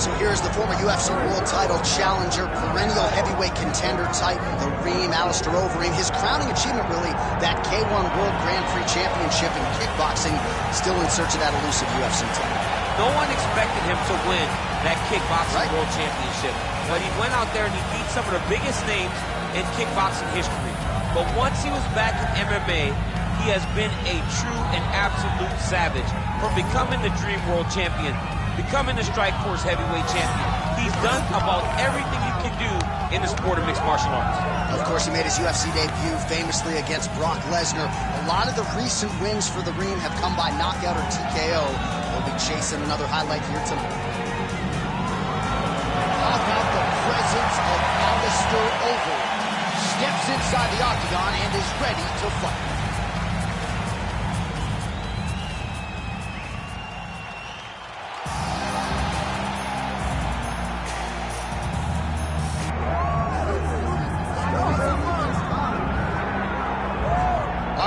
So here's the former UFC World Title challenger, perennial heavyweight contender titan, the Reem, Alistair Overeem. His crowning achievement, really, that K1 World Grand Prix Championship in kickboxing, still in search of that elusive UFC title. No one expected him to win that kickboxing world championship, but he went out there and he beat some of the biggest names in kickboxing history. But once he was back in MMA, he has been a true and absolute savage. From becoming the Dream World Champion, becoming the Strikeforce Heavyweight Champion, he's done about everything you can do in the sport of mixed martial arts. Of course, he made his UFC debut famously against Brock Lesnar. A lot of the recent wins for the Reem have come by knockout or TKO. We'll be chasing another highlight here tonight. How about the presence of Alistair Overeem? Steps inside the octagon and is ready to fight.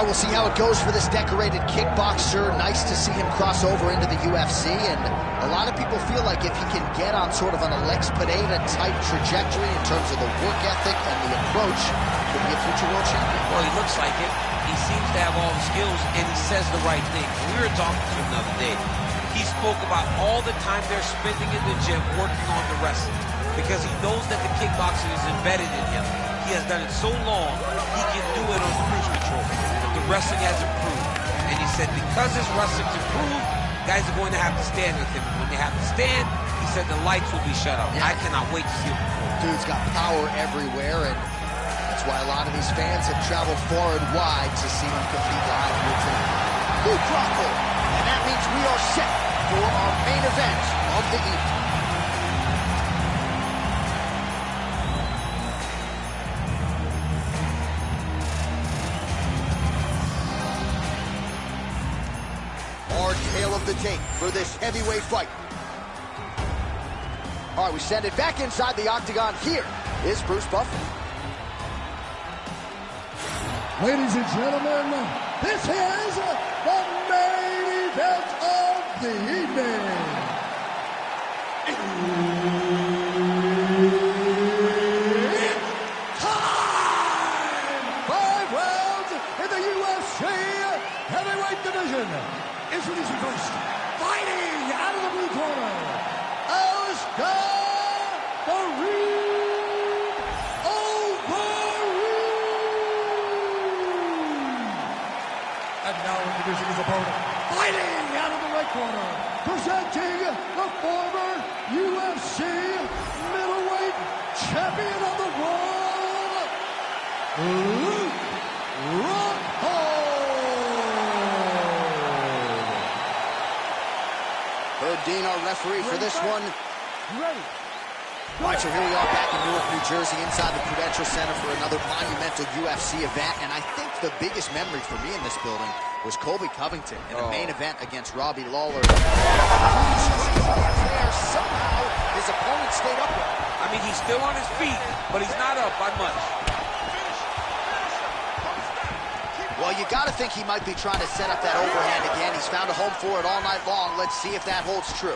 We'll see how it goes for this decorated kickboxer. Nice to see him cross over into the UFC, and a lot of people feel like if he can get on sort of an Alex Pineda-type trajectory in terms of the work ethic and the approach, could be a future world champion. Well, he looks like it. He seems to have all the skills, and he says the right things. We were talking to him the other day. He spoke about all the time they're spending in the gym working on the wrestling, because he knows that the kickboxing is embedded in him. He has done it so long, he can do it on cruise control. The wrestling has improved. And he said because his wrestling's improved, guys are going to have to stand with him. When they have to stand, he said the lights will be shut off. Yeah. I cannot wait to see him perform. Dude's got power everywhere, and that's why a lot of these fans have traveled far and wide to see him compete live here tonight. Luke RockHold, and that means we are set for our main event of the evening. The tape for this heavyweight fight. All right, we send it back inside the octagon. Here is Bruce Buffer. Ladies and gentlemen, this is the main event of the evening. It's time! 5 rounds in the UFC heavyweight division. Introducing first, fighting out of the blue corner, Alistair Overeem. And now introducing his opponent, fighting out of the right corner, presenting the former UFC middleweight champion of the world, Luke RockHold. Dean, our referee for this one. Ready. All right, so here we are back in Newark, New Jersey, inside the Prudential Center for another monumental UFC event. And I think the biggest memory for me in this building was Colby Covington in a main event against Robbie Lawler. There, somehow, his opponent stayed upright. I mean, he's still on his feet, but he's not up by much. Well, you got to think he might be trying to set up that overhand again. He's found a home for it all night long. Let's see if that holds true.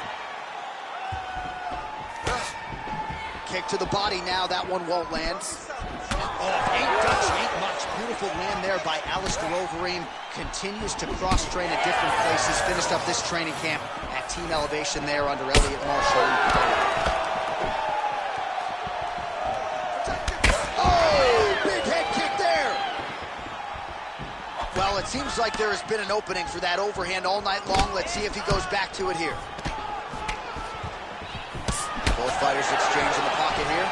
Kick to the body now. That one won't land. Oh, ain't Dutch, ain't much. Beautiful land there by Alistair Overeem. Continues to cross-train at different places. Finished up this training camp at Team Elevation there under Elliot Marshall. Well, it seems like there has been an opening for that overhand all night long. Let's see if he goes back to it here. Both fighters exchange in the pocket here.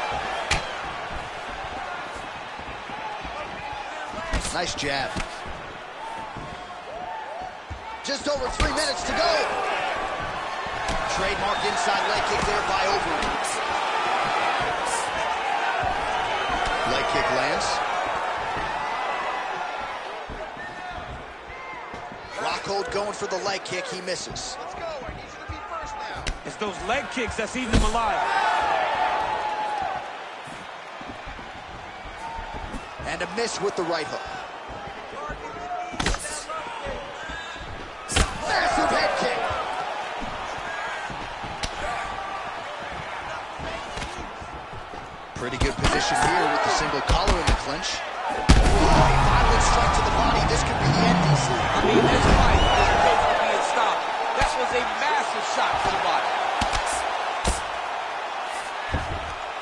Nice jab. Just over 3 minutes to go. Trademark inside leg kick there by Overeem. Leg kick lands. RockHold going for the leg kick. He misses. Let's go. I need you to be first now. It's those leg kicks that's eating him alive. And a miss with the right hook. Massive head kick. Pretty good position here with the single collar in the clinch. Oh, violent strike to the body. This could be the end, DC. I mean, this fight is close to being stopped. That was a massive shot to the body.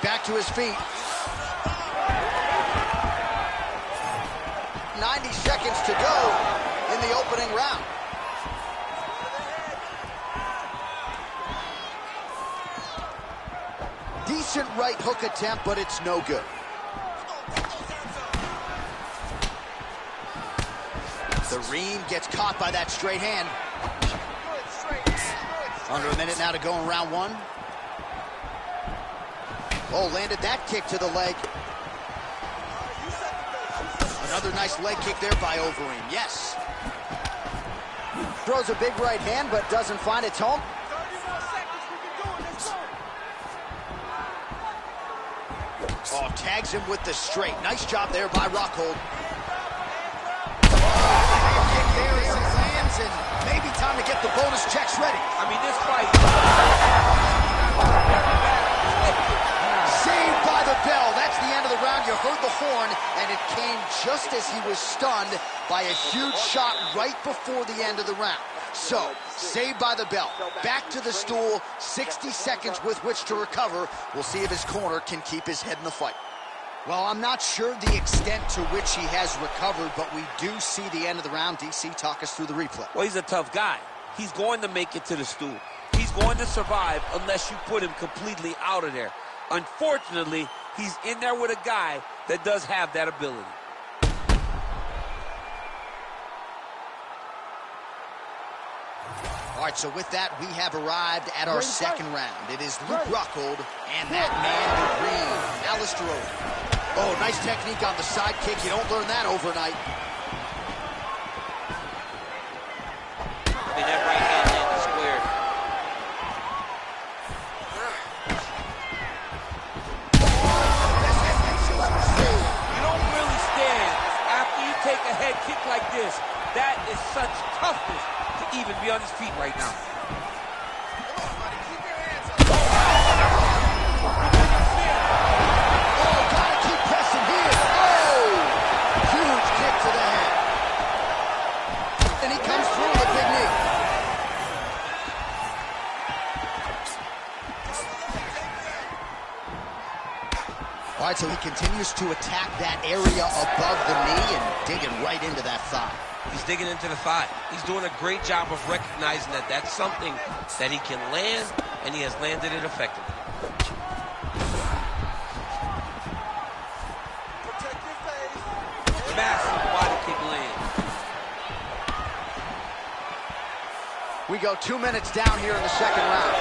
Back to his feet. 90 seconds to go in the opening round. Decent right hook attempt, but it's no good. The Reem gets caught by that straight hand. Under a minute now to go in round one. Oh, landed that kick to the leg. Another nice leg kick there by Overeem. Yes. Throws a big right hand, but doesn't find its home. 30 more seconds, we can do it, let's go. Oh, tags him with the straight. Nice job there by RockHold. Kick there as he lands, and maybe time to get the bonus checks ready. I mean, this fight... Saved by the bell. That's the end of the round. You heard the horn, and it came just as he was stunned by a huge shot right before the end of the round. So, saved by the bell. Back to the stool, 60 seconds with which to recover. We'll see if his corner can keep his head in the fight. Well, I'm not sure the extent to which he has recovered, but we do see the end of the round. DC, talk us through the replay. Well, he's a tough guy. He's going to make it to the stool. He's going to survive unless you put him completely out of there. Unfortunately, he's in there with a guy that does have that ability. All right, so with that, we have arrived at our second round. It is Luke Rockhold and that man, the Green, Alistair. Oh, nice technique on the side kick. You don't learn that overnight. I mean, that right hand landed square. You don't really stand after you take a head kick like this. That is such toughness to even be on his feet right now. Oh, gotta keep pressing here. Oh, huge kick to the head. And he comes through with a big knee. All right, so he continues to attack that area above the knee and digging right into that thigh. He's digging into the thigh. He's doing a great job of recognizing that that's something that he can land, and he has landed it effectively. Protect your face. Massive body kick land. We go 2 minutes down here in the second round.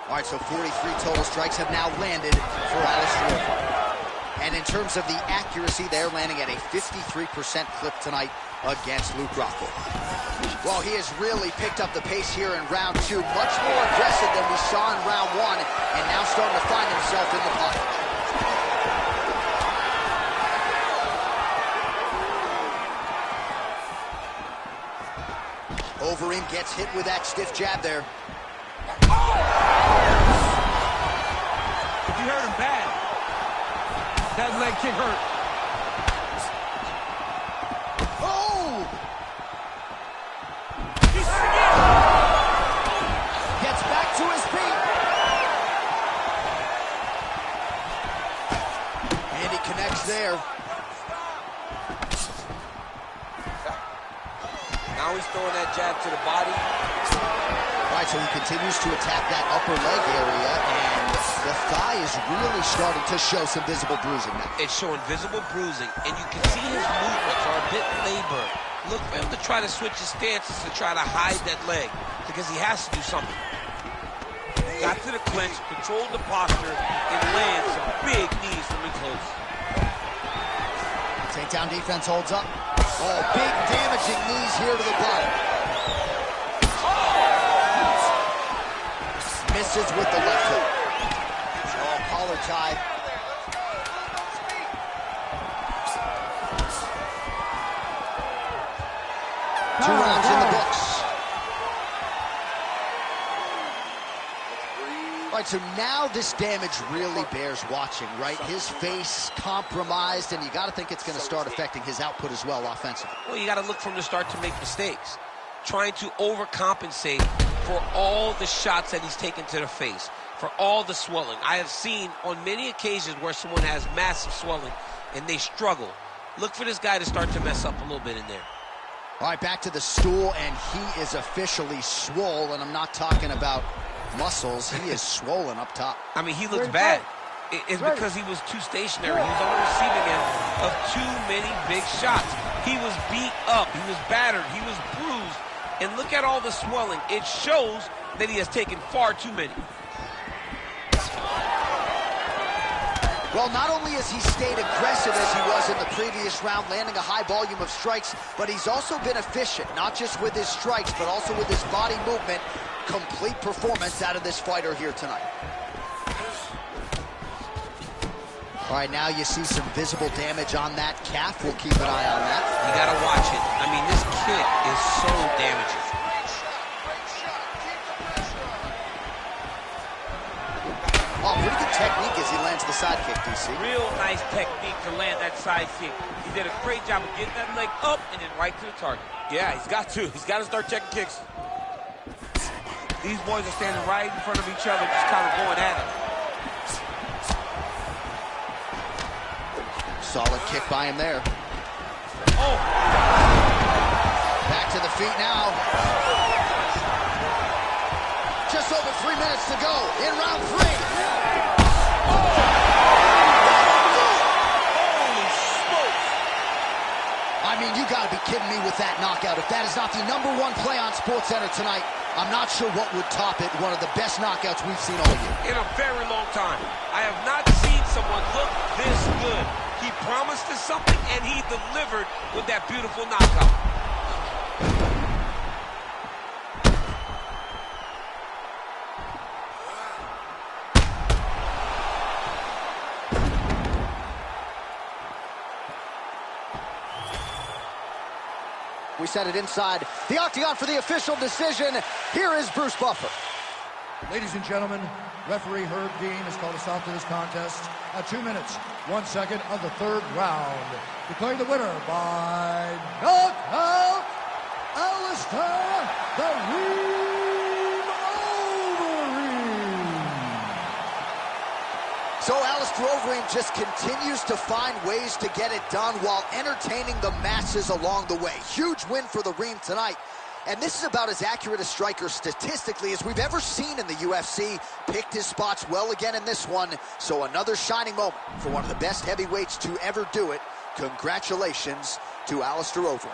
All right, so 43 total strikes have now landed for Alistair. And in terms of the accuracy, they're landing at a 53% clip tonight against Luke Rockhold. Well, he has really picked up the pace here in round two. Much more aggressive than we saw in round one, and now starting to find himself in the pocket. Overeem gets hit with that stiff jab there. He hurt him bad. That leg kick hurt. Oh! Gets back to his feet. And he connects there. Now he's throwing that jab to the body. All right, so he continues to attack that upper leg area, and the thigh is really starting to show some visible bruising now. It's showing visible bruising, and you can see his movements are a bit labored. Look for him to try to switch his stances to try to hide that leg, because he has to do something. Got to the clinch, controlled the posture, and lands some big knees from in close. Takedown defense holds up. Oh, big damaging knees here to the body. Misses with the left hook. Oh, collar tie. Two rounds in the books. All right, so now this damage really bears watching, right? His face compromised, and you got to think it's going to start affecting his output as well offensively. Well, you got to look from the start to make mistakes. Trying to overcompensate for all the shots that he's taken to the face, for all the swelling. I have seen on many occasions where someone has massive swelling and they struggle. Look for this guy to start to mess up a little bit in there. All right, back to the stool, and he is officially swole, and I'm not talking about muscles. He is swollen up top. I mean, he looks bad. It's because he was too stationary. He was on the receiving end of too many big shots. He was beat up. He was battered. He was bruised. And look at all the swelling. It shows that he has taken far too many. Well, not only has he stayed aggressive as he was in the previous round, landing a high volume of strikes, but he's also been efficient, not just with his strikes, but also with his body movement. Complete performance out of this fighter here tonight. All right, now you see some visible damage on that calf. We'll keep an eye on that. You got to watch it. I mean, this kick is so damaging. Oh, pretty good technique as he lands the side kick, DC. Real nice technique to land that side kick. He did a great job of getting that leg up and then right to the target. Yeah, he's got to. He's got to start checking kicks. These boys are standing right in front of each other, just kind of going at it. Solid kick by him there. Oh! Back to the feet now. Just over 3 minutes to go in round 3. Holy smokes! I mean, you gotta be kidding me with that knockout. If that is not the #1 play on SportsCenter tonight, I'm not sure what would top it. One of the best knockouts we've seen all year. In a very long time. I have not seen someone look this good. He promised us something, and he delivered with that beautiful knockout. We set it inside the octagon for the official decision. Here is Bruce Buffer. Ladies and gentlemen, referee Herb Dean has called a stop to this contest at 2 minutes, 1 second of the 3rd round. Declaring the winner by knockout, Alistair the Overeem. So Alistair Overeem just continues to find ways to get it done while entertaining the masses along the way. Huge win for the Reem tonight. And this is about as accurate a striker statistically as we've ever seen in the UFC. Picked his spots well again in this one. So another shining moment for one of the best heavyweights to ever do it. Congratulations to Alistair Overeem.